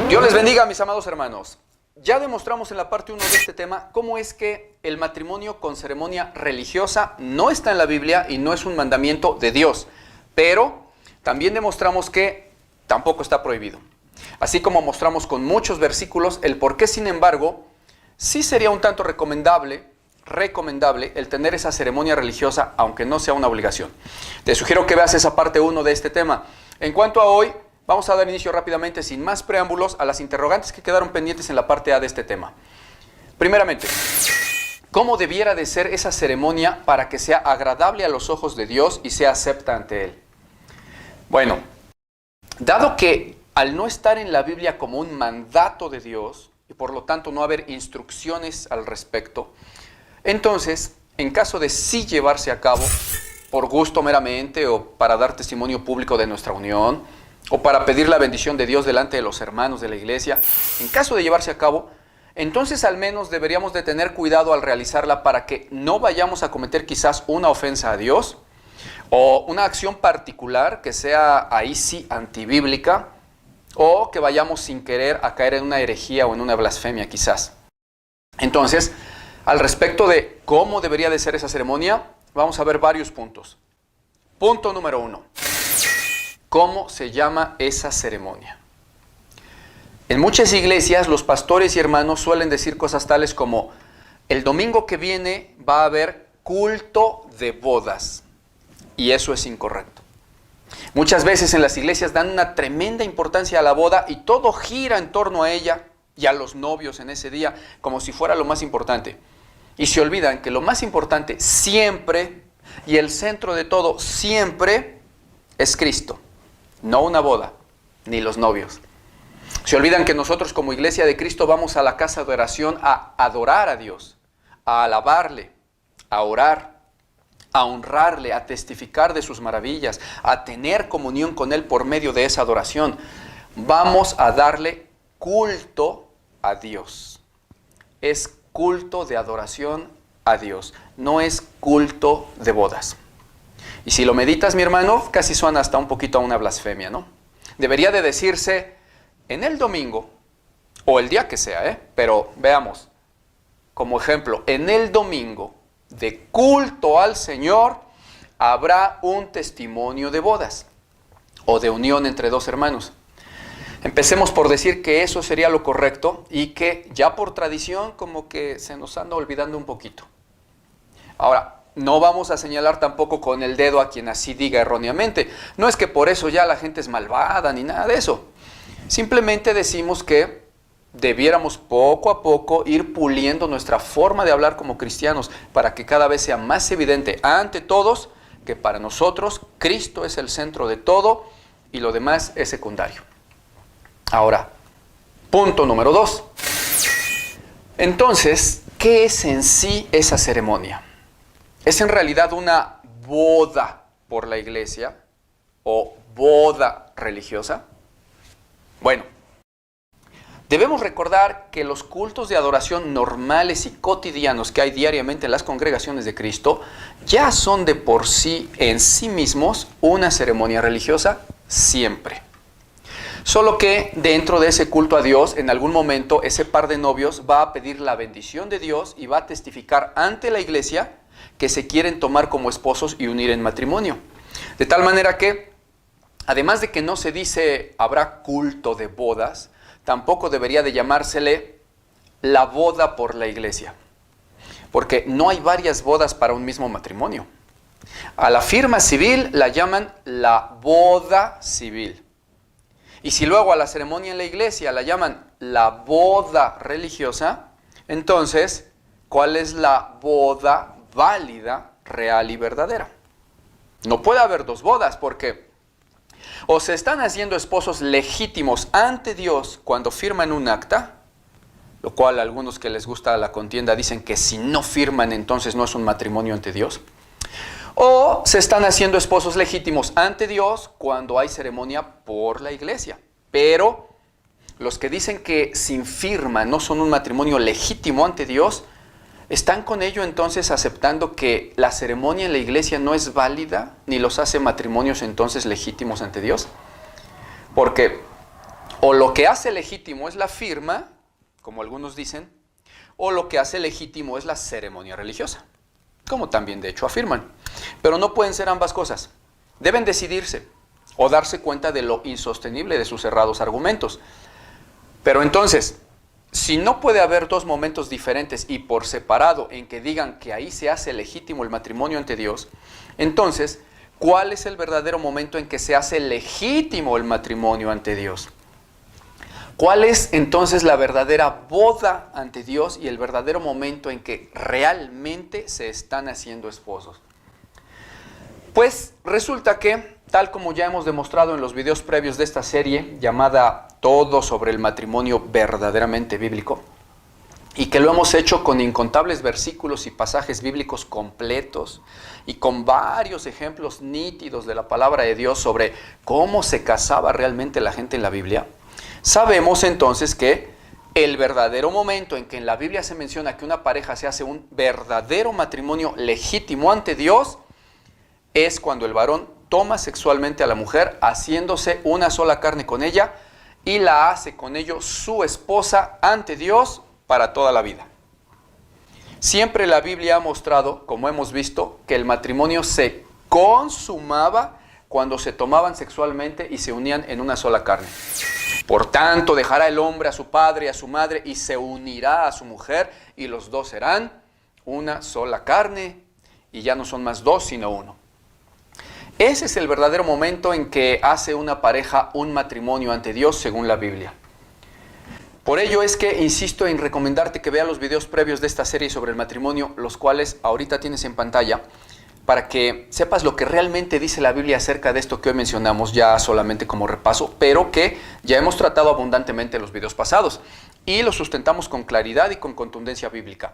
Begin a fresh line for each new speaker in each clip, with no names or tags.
Dios les bendiga, mis amados hermanos. Ya demostramos en la parte 1 de este tema cómo es que el matrimonio con ceremonia religiosa no está en la Biblia y no es un mandamiento de Dios, pero también demostramos que tampoco está prohibido. Así como mostramos con muchos versículos el por qué, sin embargo, sí sería un tanto recomendable el tener esa ceremonia religiosa, aunque no sea una obligación. Te sugiero que veas esa parte 1 de este tema. En cuanto a hoy, vamos a dar inicio rápidamente, sin más preámbulos, a las interrogantes que quedaron pendientes en la parte A de este tema. Primeramente, ¿cómo debiera de ser esa ceremonia para que sea agradable a los ojos de Dios y sea acepta ante Él? Bueno, dado que al no estar en la Biblia como un mandato de Dios, y por lo tanto no haber instrucciones al respecto, entonces, en caso de sí llevarse a cabo, por gusto meramente o para dar testimonio público de nuestra unión, o para pedir la bendición de Dios delante de los hermanos de la iglesia, en caso de llevarse a cabo, entonces al menos deberíamos de tener cuidado al realizarla para que no vayamos a cometer quizás una ofensa a Dios o una acción particular que sea ahí sí antibíblica o que vayamos sin querer a caer en una herejía o en una blasfemia quizás. Entonces, al respecto de cómo debería de ser esa ceremonia, vamos a ver varios puntos. Punto número 1. ¿Cómo se llama esa ceremonia? En muchas iglesias los pastores y hermanos suelen decir cosas tales como: el domingo que viene va a haber culto de bodas. Y eso es incorrecto. Muchas veces en las iglesias dan una tremenda importancia a la boda y todo gira en torno a ella y a los novios en ese día como si fuera lo más importante. Y se olvidan que lo más importante siempre y el centro de todo siempre es Cristo. No una boda, ni los novios. Se olvidan que nosotros como iglesia de Cristo vamos a la casa de oración a adorar a Dios, a alabarle, a orar, a honrarle, a testificar de sus maravillas, a tener comunión con Él por medio de esa adoración. Vamos a darle culto a Dios. Es culto de adoración a Dios, no es culto de bodas. Y si lo meditas, mi hermano, casi suena hasta un poquito a una blasfemia, ¿no? Debería de decirse en el domingo, o el día que sea, pero veamos, como ejemplo, en el domingo de culto al Señor, habrá un testimonio de bodas, o de unión entre dos hermanos. Empecemos por decir que eso sería lo correcto, y que ya por tradición como que se nos anda olvidando un poquito. Ahora, no vamos a señalar tampoco con el dedo a quien así diga erróneamente. No es que por eso ya la gente es malvada ni nada de eso. Simplemente decimos que debiéramos poco a poco ir puliendo nuestra forma de hablar como cristianos para que cada vez sea más evidente ante todos que para nosotros Cristo es el centro de todo y lo demás es secundario. Ahora, punto número 2. Entonces, ¿qué es en sí esa ceremonia? ¿Es en realidad una boda por la iglesia o boda religiosa? Bueno, debemos recordar que los cultos de adoración normales y cotidianos que hay diariamente en las congregaciones de Cristo ya son de por sí en sí mismos una ceremonia religiosa siempre. Solo que dentro de ese culto a Dios, en algún momento ese par de novios va a pedir la bendición de Dios y va a testificar ante la iglesia que se quieren tomar como esposos y unir en matrimonio. De tal manera que, además de que no se dice habrá culto de bodas, tampoco debería de llamársele la boda por la iglesia. Porque no hay varias bodas para un mismo matrimonio. A la firma civil la llaman la boda civil. Y si luego a la ceremonia en la iglesia la llaman la boda religiosa, entonces, ¿cuál es la boda válida, real y verdadera? No puede haber dos bodas porque o se están haciendo esposos legítimos ante Dios cuando firman un acta, lo cual a algunos que les gusta la contienda dicen que si no firman entonces no es un matrimonio ante Dios, o se están haciendo esposos legítimos ante Dios cuando hay ceremonia por la iglesia. Pero los que dicen que sin firma no son un matrimonio legítimo ante Dios, ¿están con ello entonces aceptando que la ceremonia en la iglesia no es válida, ni los hace matrimonios entonces legítimos ante Dios? Porque O lo que hace legítimo es la firma, como algunos dicen, o lo que hace legítimo es la ceremonia religiosa, como también de hecho afirman. Pero no pueden ser ambas cosas. Deben decidirse o darse cuenta de lo insostenible de sus cerrados argumentos. Pero entonces, si no puede haber dos momentos diferentes y por separado en que digan que ahí se hace legítimo el matrimonio ante Dios, entonces, ¿cuál es el verdadero momento en que se hace legítimo el matrimonio ante Dios? ¿Cuál es entonces la verdadera boda ante Dios y el verdadero momento en que realmente se están haciendo esposos? Pues resulta que, tal como ya hemos demostrado en los videos previos de esta serie llamada Todo sobre el matrimonio verdaderamente bíblico, y que lo hemos hecho con incontables versículos y pasajes bíblicos completos y con varios ejemplos nítidos de la palabra de Dios sobre cómo se casaba realmente la gente en la Biblia, sabemos entonces que el verdadero momento en que en la Biblia se menciona que una pareja se hace un verdadero matrimonio legítimo ante Dios es cuando el varón toma sexualmente a la mujer, haciéndose una sola carne con ella, y la hace con ello su esposa ante Dios para toda la vida. Siempre la Biblia ha mostrado, como hemos visto, que el matrimonio se consumaba cuando se tomaban sexualmente y se unían en una sola carne. Por tanto, dejará el hombre a su padre y a su madre y se unirá a su mujer, y los dos serán una sola carne, y ya no son más dos sino uno. Ese es el verdadero momento en que hace una pareja un matrimonio ante Dios según la Biblia. Por ello es que insisto en recomendarte que veas los videos previos de esta serie sobre el matrimonio, los cuales ahorita tienes en pantalla, para que sepas lo que realmente dice la Biblia acerca de esto que hoy mencionamos ya solamente como repaso, pero que ya hemos tratado abundantemente en los videos pasados y los sustentamos con claridad y con contundencia bíblica.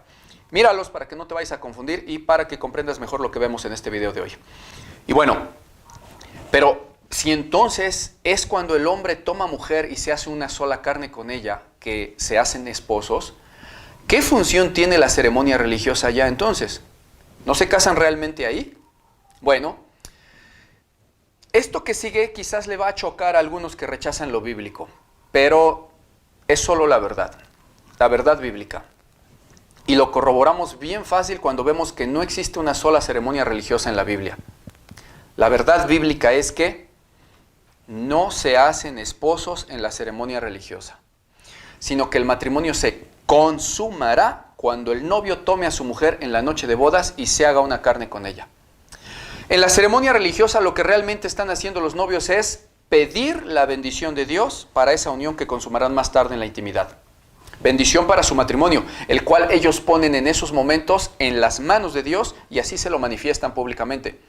Míralos para que no te vayas a confundir y para que comprendas mejor lo que vemos en este video de hoy. Y bueno, pero si entonces es cuando el hombre toma mujer y se hace una sola carne con ella, que se hacen esposos, ¿qué función tiene la ceremonia religiosa ya entonces? ¿No se casan realmente ahí? Bueno, esto que sigue quizás le va a chocar a algunos que rechazan lo bíblico, pero es solo la verdad bíblica. Y lo corroboramos bien fácil cuando vemos que no existe una sola ceremonia religiosa en la Biblia. La verdad bíblica es que no se hacen esposos en la ceremonia religiosa, sino que el matrimonio se consumará cuando el novio tome a su mujer en la noche de bodas y se haga una carne con ella. En la ceremonia religiosa lo que realmente están haciendo los novios es pedir la bendición de Dios para esa unión que consumarán más tarde en la intimidad. Bendición para su matrimonio, el cual ellos ponen en esos momentos en las manos de Dios y así se lo manifiestan públicamente.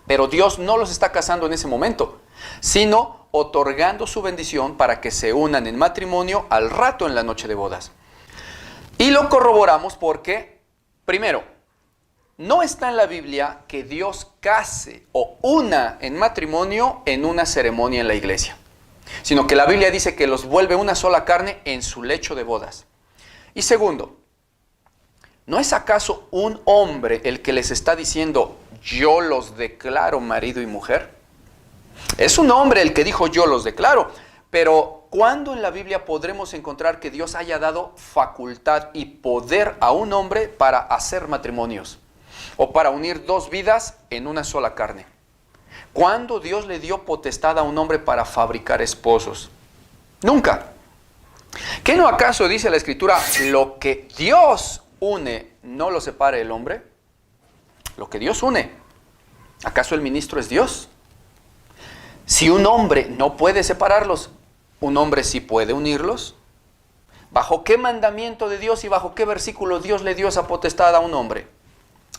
Pero Dios no los está casando en ese momento, sino otorgando su bendición para que se unan en matrimonio al rato en la noche de bodas. Y lo corroboramos porque, primero, no está en la Biblia que Dios case o una en matrimonio en una ceremonia en la iglesia, sino que la Biblia dice que los vuelve una sola carne en su lecho de bodas. Y segundo, ¿no es acaso un hombre el que les está diciendo, yo los declaro marido y mujer? Es un hombre el que dijo, yo los declaro, pero ¿cuándo en la Biblia podremos encontrar que Dios haya dado facultad y poder a un hombre para hacer matrimonios o para unir dos vidas en una sola carne? ¿Cuándo Dios le dio potestad a un hombre para fabricar esposos? Nunca. ¿Qué no acaso dice la Escritura, lo que Dios une, no lo separe el hombre? Lo que Dios une. ¿Acaso el ministro es Dios? Si un hombre no puede separarlos, ¿un hombre sí puede unirlos? ¿Bajo qué mandamiento de Dios y bajo qué versículo Dios le dio esa potestad a un hombre?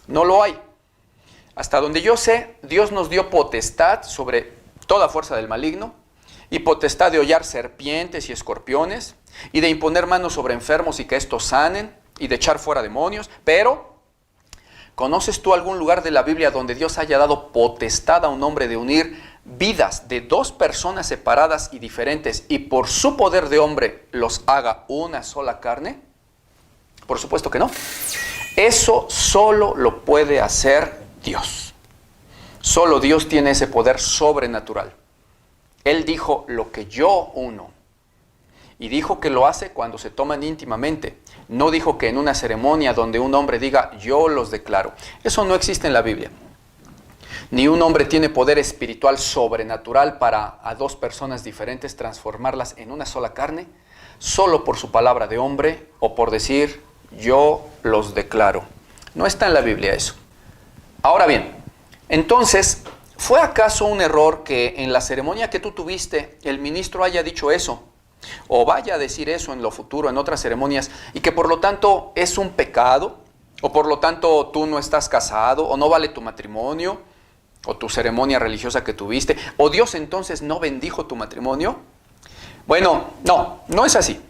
No lo hay. Hasta donde yo sé, Dios nos dio potestad sobre toda fuerza del maligno y potestad de hollar serpientes y escorpiones y de imponer manos sobre enfermos y que estos sanen y de echar fuera demonios. Pero, ¿conoces tú algún lugar de la Biblia donde Dios haya dado potestad a un hombre de unir vidas de dos personas separadas y diferentes y por su poder de hombre los haga una sola carne? Por supuesto que no. Eso solo lo puede hacer Dios. Solo Dios tiene ese poder sobrenatural. Él dijo, lo que yo uno, Y dijo que lo hace cuando se toman íntimamente. No dijo que en una ceremonia donde un hombre diga, yo los declaro. Eso no existe en la Biblia. Ni un hombre tiene poder espiritual sobrenatural para a dos personas diferentes transformarlas en una sola carne, solo por su palabra de hombre o por decir, yo los declaro. No está en la Biblia eso. Ahora bien, entonces, ¿fue acaso un error que en la ceremonia que tú tuviste el ministro haya dicho eso? O vaya a decir eso en lo futuro, en otras ceremonias, y que por lo tanto es un pecado, o por lo tanto tú no estás casado, o no vale tu matrimonio, o tu ceremonia religiosa que tuviste, o Dios entonces no bendijo tu matrimonio? Bueno, no es así.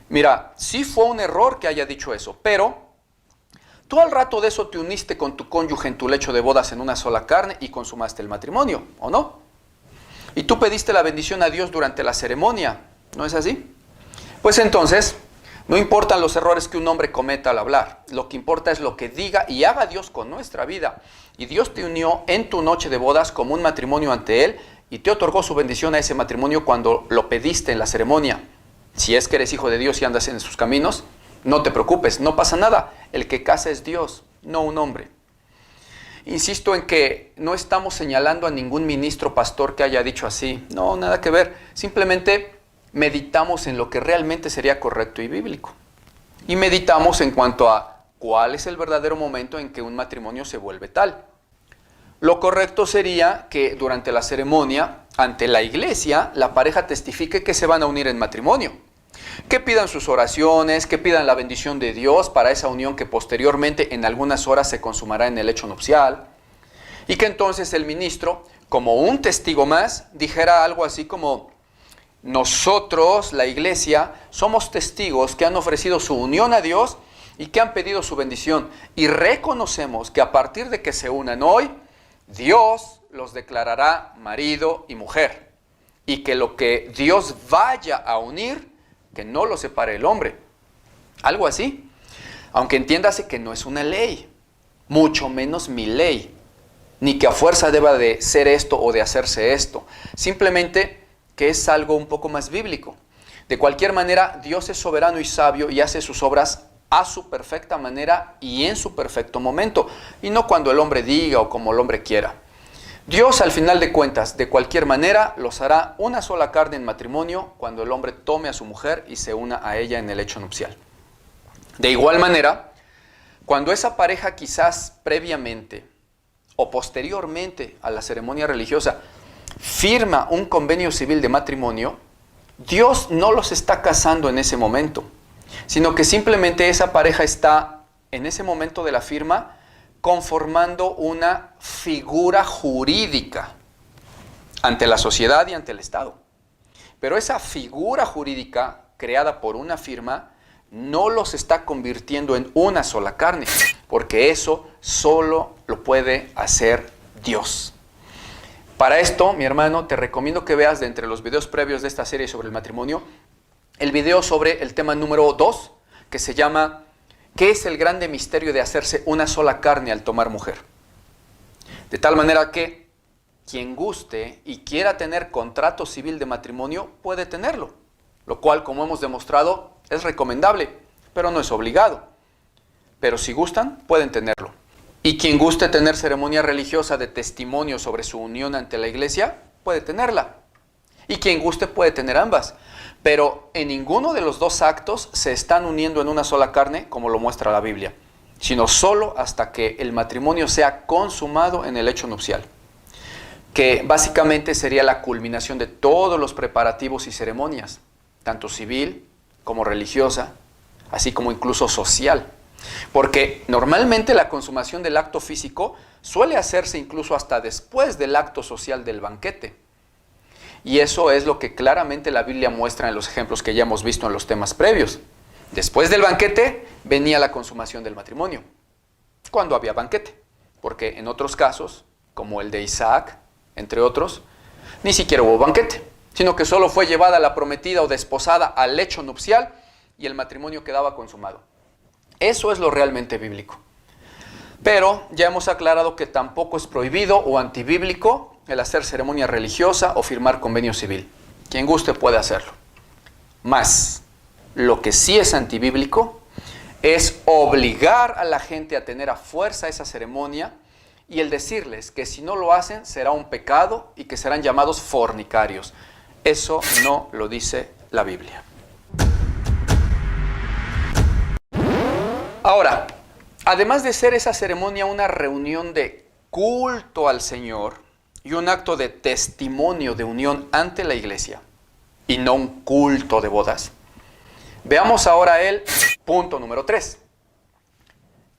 Mira, sí fue un error que haya dicho eso, pero tú al rato de eso te uniste con tu cónyuge en tu lecho de bodas en una sola carne y consumaste el matrimonio, ¿o no? Y tú pediste la bendición a Dios durante la ceremonia, ¿no es así? Pues entonces, no importan los errores que un hombre cometa al hablar. Lo que importa es lo que diga y haga Dios con nuestra vida. Y Dios te unió en tu noche de bodas como un matrimonio ante Él y te otorgó su bendición a ese matrimonio cuando lo pediste en la ceremonia. Si es que eres hijo de Dios y andas en sus caminos, no te preocupes, no pasa nada. El que casa es Dios, no un hombre. Insisto en que no estamos señalando a ningún ministro pastor que haya dicho así. No, nada que ver. Simplemente meditamos en lo que realmente sería correcto y bíblico. Y meditamos en cuanto a cuál es el verdadero momento en que un matrimonio se vuelve tal. Lo correcto sería que durante la ceremonia, ante la iglesia, la pareja testifique que se van a unir en matrimonio. Que pidan sus oraciones, que pidan la bendición de Dios para esa unión que posteriormente en algunas horas se consumará en el hecho nupcial. Y que entonces el ministro, como un testigo más, dijera algo así como: nosotros, la iglesia, somos testigos que han ofrecido su unión a Dios y que han pedido su bendición. Y reconocemos que a partir de que se unan hoy, Dios los declarará marido y mujer. Y que lo que Dios vaya a unir, que no lo separe el hombre. Algo así. Aunque entiéndase que no es una ley, mucho menos mi ley. Ni que a fuerza deba de ser esto o de hacerse esto. Simplemente que es algo un poco más bíblico. De cualquier manera, Dios es soberano y sabio y hace sus obras a su perfecta manera y en su perfecto momento, y no cuando el hombre diga o como el hombre quiera. Dios, al final de cuentas, de cualquier manera, los hará una sola carne en matrimonio cuando el hombre tome a su mujer y se una a ella en el hecho nupcial. De igual manera, cuando esa pareja quizás previamente o posteriormente a la ceremonia religiosa firma un convenio civil de matrimonio, Dios no los está casando en ese momento, sino que simplemente esa pareja está en ese momento de la firma conformando una figura jurídica ante la sociedad y ante el Estado. Pero esa figura jurídica creada por una firma no los está convirtiendo en una sola carne, porque eso solo lo puede hacer Dios. Para esto, mi hermano, te recomiendo que veas de entre los videos previos de esta serie sobre el matrimonio, el video sobre el tema número 2, que se llama ¿qué es el grande misterio de hacerse una sola carne al tomar mujer? De tal manera que quien guste y quiera tener contrato civil de matrimonio puede tenerlo, lo cual, como hemos demostrado, es recomendable, pero no es obligado. Pero si gustan, pueden tenerlo. Y quien guste tener ceremonia religiosa de testimonio sobre su unión ante la iglesia, puede tenerla. Y quien guste puede tener ambas. Pero en ninguno de los dos actos se están uniendo en una sola carne, como lo muestra la Biblia, sino solo hasta que el matrimonio sea consumado en el hecho nupcial, que básicamente sería la culminación de todos los preparativos y ceremonias, tanto civil como religiosa, así como incluso social. Porque normalmente la consumación del acto físico suele hacerse incluso hasta después del acto social del banquete. Y eso es lo que claramente la Biblia muestra en los ejemplos que ya hemos visto en los temas previos. Después del banquete venía la consumación del matrimonio, cuando había banquete. Porque en otros casos, como el de Isaac, entre otros, ni siquiera hubo banquete, sino que solo fue llevada la prometida o desposada al lecho nupcial y el matrimonio quedaba consumado. Eso es lo realmente bíblico. Pero ya hemos aclarado que tampoco es prohibido o antibíblico el hacer ceremonia religiosa o firmar convenio civil. Quien guste puede hacerlo. Más, lo que sí es antibíblico es obligar a la gente a tener a fuerza esa ceremonia y el decirles que si no lo hacen será un pecado y que serán llamados fornicarios. Eso no lo dice la Biblia. Ahora, además de ser esa ceremonia una reunión de culto al Señor y un acto de testimonio de unión ante la iglesia, y no un culto de bodas, veamos ahora el punto número 3.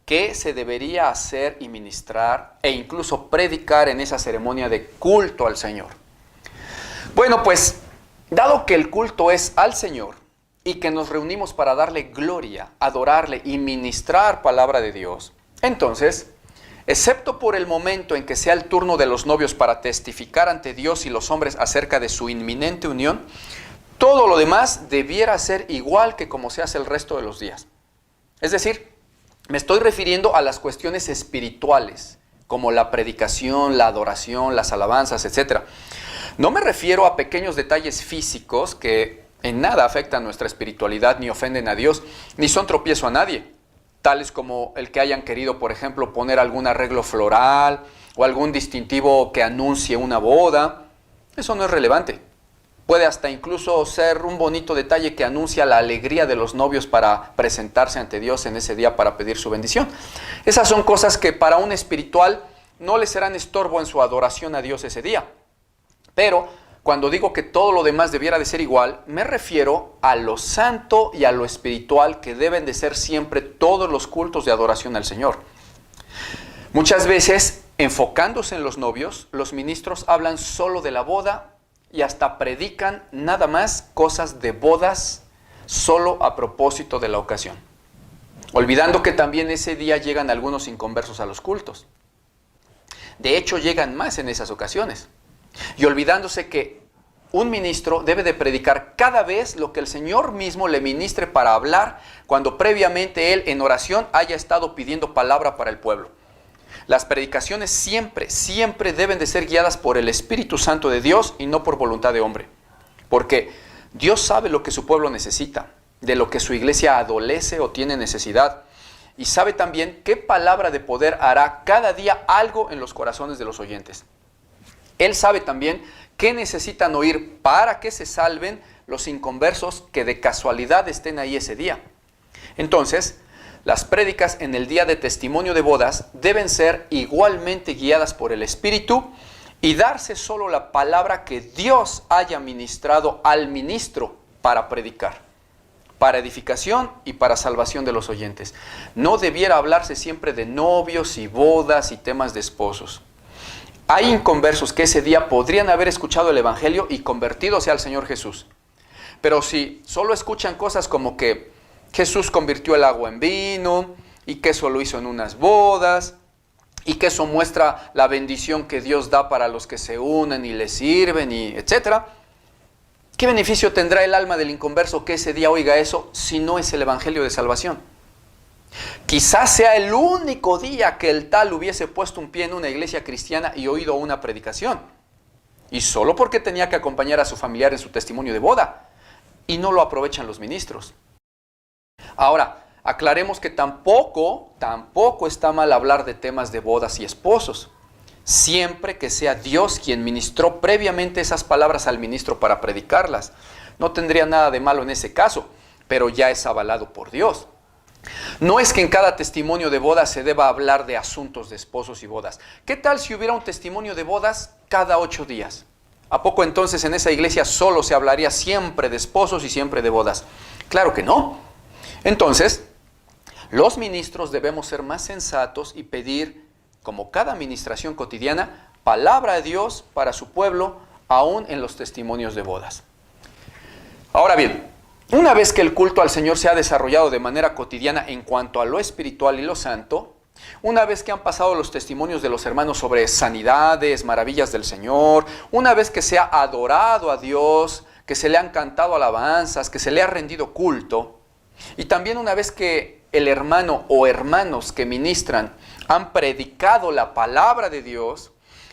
¿Qué se debería hacer y ministrar e incluso predicar en esa ceremonia de culto al Señor? Bueno, pues, dado que el culto es al Señor y que nos reunimos para darle gloria, adorarle y ministrar palabra de Dios, entonces, excepto por el momento en que sea el turno de los novios para testificar ante Dios y los hombres acerca de su inminente unión, todo lo demás debiera ser igual que como se hace el resto de los días. Es decir, me estoy refiriendo a las cuestiones espirituales, como la predicación, la adoración, las alabanzas, etc. No me refiero a pequeños detalles físicos que en nada afectan nuestra espiritualidad, ni ofenden a Dios, ni son tropiezo a nadie, tales como el que hayan querido, por ejemplo, poner algún arreglo floral o algún distintivo que anuncie una boda. Eso no es relevante. Puede hasta incluso ser un bonito detalle que anuncia la alegría de los novios para presentarse ante Dios en ese día para pedir su bendición. Esas son cosas que para un espiritual no le serán estorbo en su adoración a Dios ese día. Pero cuando digo que todo lo demás debiera de ser igual, me refiero a lo santo y a lo espiritual que deben de ser siempre todos los cultos de adoración al Señor. Muchas veces, enfocándose en los novios, los ministros hablan solo de la boda y hasta predican nada más cosas de bodas solo a propósito de la ocasión, olvidando que también ese día llegan algunos inconversos a los cultos. De hecho, llegan más en esas ocasiones, y olvidándose que un ministro debe de predicar cada vez lo que el Señor mismo le ministre para hablar, cuando previamente él en oración haya estado pidiendo palabra para el pueblo. Las predicaciones siempre deben de ser guiadas por el Espíritu Santo de Dios y no por voluntad de hombre. Porque Dios sabe lo que su pueblo necesita, de lo que su iglesia adolece o tiene necesidad. Y sabe también qué palabra de poder hará cada día algo en los corazones de los oyentes. Él sabe también qué necesitan oír para que se salven los inconversos que de casualidad estén ahí ese día. Entonces, las prédicas en el día de testimonio de bodas deben ser igualmente guiadas por el Espíritu y darse solo la palabra que Dios haya ministrado al ministro para predicar, para edificación y para salvación de los oyentes. No debiera hablarse siempre de novios y bodas y temas de esposos. Hay inconversos que ese día podrían haber escuchado el Evangelio y convertidos al Señor Jesús. Pero si solo escuchan cosas como que Jesús convirtió el agua en vino y que eso lo hizo en unas bodas y que eso muestra la bendición que Dios da para los que se unen y le sirven y etcétera, ¿qué beneficio tendrá el alma del inconverso que ese día oiga eso si no es el Evangelio de salvación? Quizás sea el único día que el tal hubiese puesto un pie en una iglesia cristiana y oído una predicación, y solo porque tenía que acompañar a su familiar en su testimonio de boda, y no lo aprovechan los ministros. Ahora, aclaremos que tampoco está mal hablar de temas de bodas y esposos, siempre que sea Dios quien ministró previamente esas palabras al ministro para predicarlas. No tendría nada de malo en ese caso, pero ya es avalado por Dios. No es que en cada testimonio de bodas se deba hablar de asuntos de esposos y bodas. ¿Qué tal si hubiera un testimonio de bodas cada 8 días? ¿A poco entonces en esa iglesia solo se hablaría siempre de esposos y siempre de bodas? Claro que no. Entonces, los ministros debemos ser más sensatos y pedir, como cada administración cotidiana, palabra de Dios para su pueblo, aún en los testimonios de bodas. Ahora bien, una vez que el culto al Señor se ha desarrollado de manera cotidiana en cuanto a lo espiritual y lo santo, una vez que han pasado los testimonios de los hermanos sobre sanidades, maravillas del Señor, una vez que se ha adorado a Dios, que se le han cantado alabanzas, que se le ha rendido culto, y también una vez que el hermano o hermanos que ministran han predicado la palabra de Dios,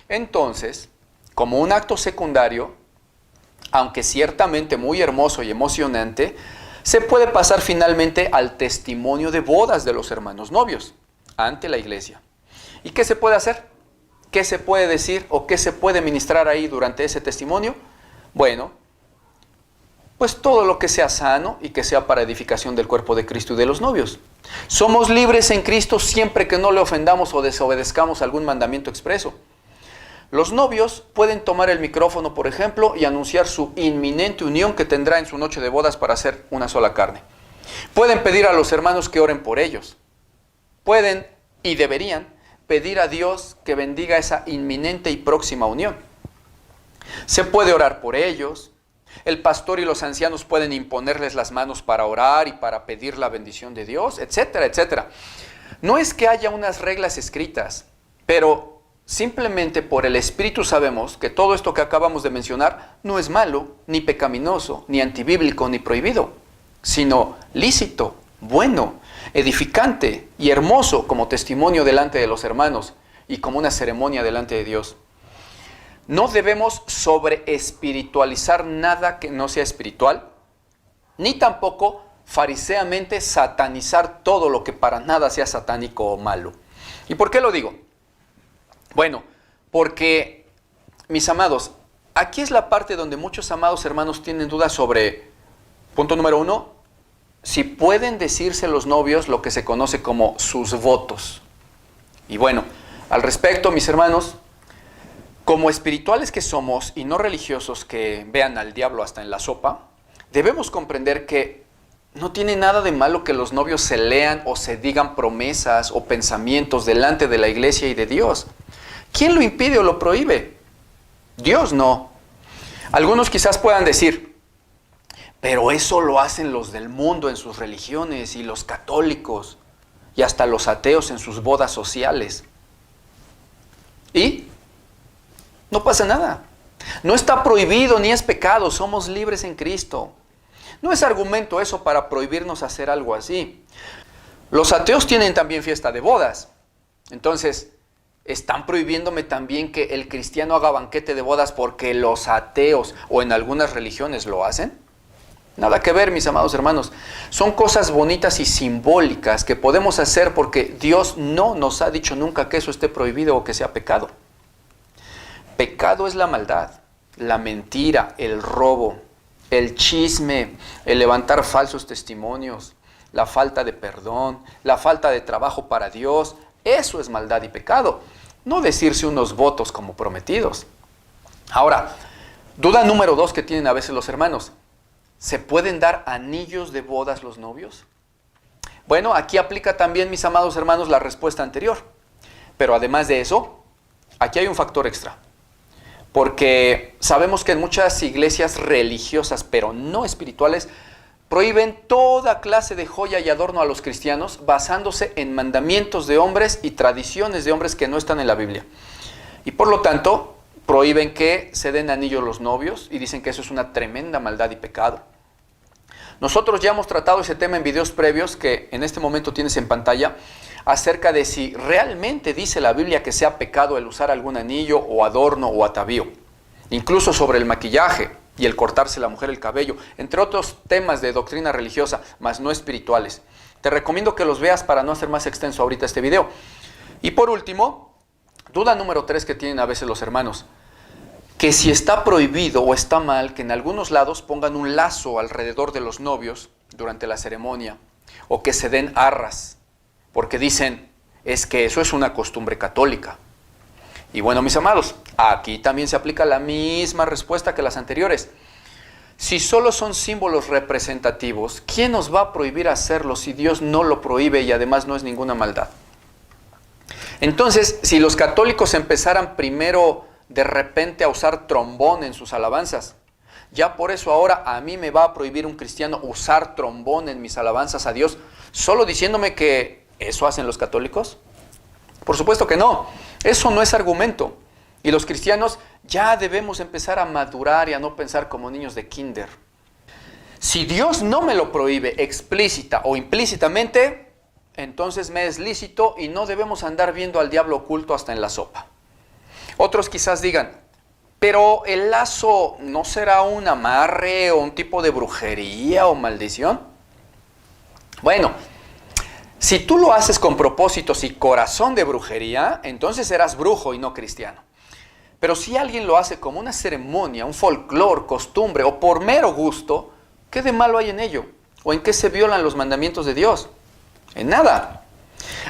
entonces, como un acto secundario, aunque ciertamente muy hermoso y emocionante, se puede pasar finalmente al testimonio de bodas de los hermanos novios ante la iglesia. ¿Y qué se puede hacer? ¿Qué se puede decir o qué se puede ministrar ahí durante ese testimonio? Bueno, pues todo lo que sea sano y que sea para edificación del cuerpo de Cristo y de los novios. Somos libres en Cristo siempre que no le ofendamos o desobedezcamos algún mandamiento expreso. Los novios pueden tomar el micrófono, por ejemplo, y anunciar su inminente unión que tendrá en su noche de bodas para hacer una sola carne. Pueden pedir a los hermanos que oren por ellos. Pueden y deberían pedir a Dios que bendiga esa inminente y próxima unión. Se puede orar por ellos. El pastor y los ancianos pueden imponerles las manos para orar y para pedir la bendición de Dios, etcétera, etcétera. No es que haya unas reglas escritas, pero simplemente por el Espíritu sabemos que todo esto que acabamos de mencionar no es malo, ni pecaminoso, ni antibíblico, ni prohibido, sino lícito, bueno, edificante y hermoso como testimonio delante de los hermanos y como una ceremonia delante de Dios. No debemos sobreespiritualizar nada que no sea espiritual, ni tampoco fariseamente satanizar todo lo que para nada sea satánico o malo. ¿Y por qué lo digo? Bueno, porque, mis amados, aquí es la parte donde muchos amados hermanos tienen dudas sobre, punto número 1, si pueden decirse los novios lo que se conoce como sus votos. Y bueno, al respecto, mis hermanos, como espirituales que somos y no religiosos que vean al diablo hasta en la sopa, debemos comprender que no tiene nada de malo que los novios se lean o se digan promesas o pensamientos delante de la iglesia y de Dios. ¿Quién lo impide o lo prohíbe? Dios no. Algunos quizás puedan decir, pero eso lo hacen los del mundo en sus religiones y los católicos y hasta los ateos en sus bodas sociales. ¿Y? No pasa nada. No está prohibido ni es pecado, somos libres en Cristo. No es argumento eso para prohibirnos hacer algo así. Los ateos tienen también fiesta de bodas. Entonces, ¿están prohibiéndome también que el cristiano haga banquete de bodas porque los ateos o en algunas religiones lo hacen? Nada que ver, mis amados hermanos. Son cosas bonitas y simbólicas que podemos hacer porque Dios no nos ha dicho nunca que eso esté prohibido o que sea pecado. Pecado es la maldad, la mentira, el robo, el chisme, el levantar falsos testimonios, la falta de perdón, la falta de trabajo para Dios. Eso es maldad y pecado, no decirse unos votos como prometidos. Ahora, duda número 2 que tienen a veces los hermanos. ¿Se pueden dar anillos de bodas los novios? Bueno, aquí aplica también, mis amados hermanos, la respuesta anterior. Pero además de eso, aquí hay un factor extra. Porque sabemos que en muchas iglesias religiosas, pero no espirituales, prohíben toda clase de joya y adorno a los cristianos basándose en mandamientos de hombres y tradiciones de hombres que no están en la Biblia. Y por lo tanto, prohíben que se den anillos los novios y dicen que eso es una tremenda maldad y pecado. Nosotros ya hemos tratado ese tema en videos previos que en este momento tienes en pantalla acerca de si realmente dice la Biblia que sea pecado el usar algún anillo o adorno o atavío. Incluso sobre el maquillaje y el cortarse la mujer el cabello, entre otros temas de doctrina religiosa, mas no espirituales. Te recomiendo que los veas para no hacer más extenso ahorita este video. Y por último, duda número 3 que tienen a veces los hermanos, que si está prohibido o está mal que en algunos lados pongan un lazo alrededor de los novios durante la ceremonia, o que se den arras, porque dicen, es que eso es una costumbre católica. Y bueno, mis amados, aquí también se aplica la misma respuesta que las anteriores. Si solo son símbolos representativos, ¿quién nos va a prohibir hacerlo si Dios no lo prohíbe y además no es ninguna maldad? Entonces, si los católicos empezaran primero de repente a usar trombón en sus alabanzas, ya por eso ahora a mí me va a prohibir un cristiano usar trombón en mis alabanzas a Dios, solo diciéndome que eso hacen los católicos. Por supuesto que no, eso no es argumento. Y los cristianos ya debemos empezar a madurar y a no pensar como niños de kinder. Si Dios no me lo prohíbe explícita o implícitamente, entonces me es lícito y no debemos andar viendo al diablo oculto hasta en la sopa. Otros quizás digan, Pero el lazo no será un amarre o un tipo de brujería o maldición. Bueno, si tú lo haces con propósitos y corazón de brujería, entonces serás brujo y no cristiano. Pero si alguien lo hace como una ceremonia, un folclore, costumbre o por mero gusto, ¿qué de malo hay en ello? ¿O en qué se violan los mandamientos de Dios? En nada.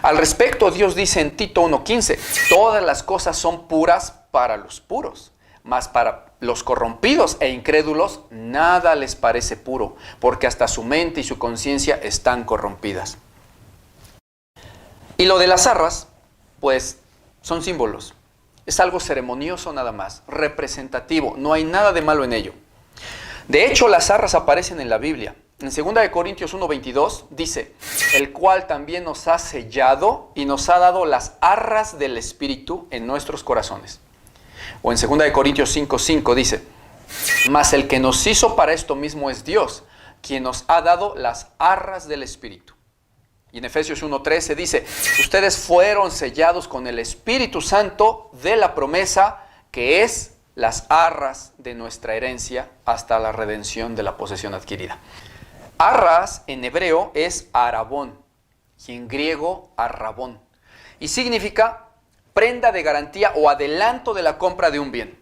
Al respecto, Dios dice en Tito 1:15, todas las cosas son puras para los puros, mas para los corrompidos e incrédulos nada les parece puro, porque hasta su mente y su conciencia están corrompidas. Y lo de las arras, pues son símbolos. Es algo ceremonioso nada más, representativo, no hay nada de malo en ello. De hecho, las arras aparecen en la Biblia. En 2 Corintios 1:22 dice, el cual también nos ha sellado y nos ha dado las arras del Espíritu en nuestros corazones. O en 2 Corintios 5:5 dice, mas el que nos hizo para esto mismo es Dios, quien nos ha dado las arras del Espíritu. Y en Efesios 1:13 dice, ustedes fueron sellados con el Espíritu Santo de la promesa, que es las arras de nuestra herencia hasta la redención de la posesión adquirida. Arras en hebreo es arabón y en griego arrabón. Y significa prenda de garantía o adelanto de la compra de un bien.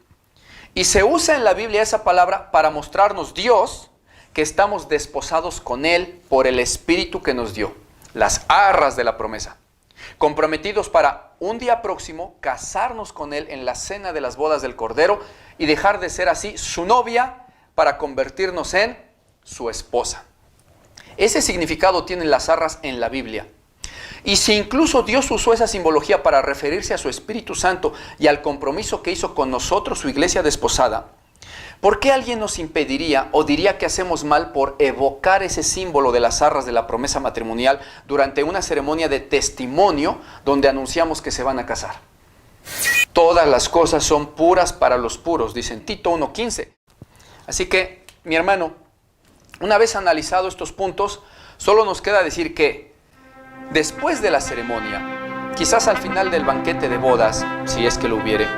Y se usa en la Biblia esa palabra para mostrarnos Dios que estamos desposados con Él por el Espíritu que nos dio. Las arras de la promesa. Comprometidos para un día próximo casarnos con Él en la cena de las bodas del Cordero y dejar de ser así su novia para convertirnos en su esposa. Ese significado tienen las arras en la Biblia. Y si incluso Dios usó esa simbología para referirse a su Espíritu Santo y al compromiso que hizo con nosotros, su iglesia desposada, ¿por qué alguien nos impediría o diría que hacemos mal por evocar ese símbolo de las arras de la promesa matrimonial durante una ceremonia de testimonio donde anunciamos que se van a casar? Todas las cosas son puras para los puros, dice en Tito 1:15. Así que, mi hermano, una vez analizado estos puntos, solo nos queda decir que después de la ceremonia, quizás al final del banquete de bodas, si es que lo hubiere,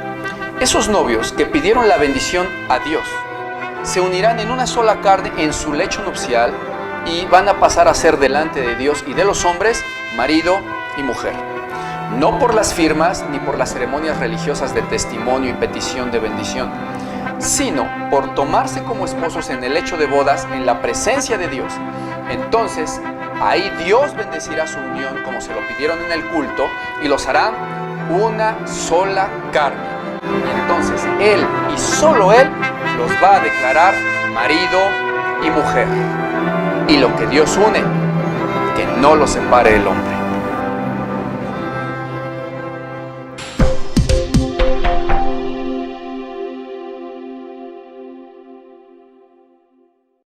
esos novios que pidieron la bendición a Dios se unirán en una sola carne en su lecho nupcial y van a pasar a ser delante de Dios y de los hombres marido y mujer. No por las firmas ni por las ceremonias religiosas de testimonio y petición de bendición, sino por tomarse como esposos en el lecho de bodas en la presencia de Dios. Entonces, ahí Dios bendecirá su unión como se lo pidieron en el culto y los hará una sola carne. Y entonces Él y solo Él los va a declarar marido y mujer. Y lo que Dios une, que no lo separe el hombre.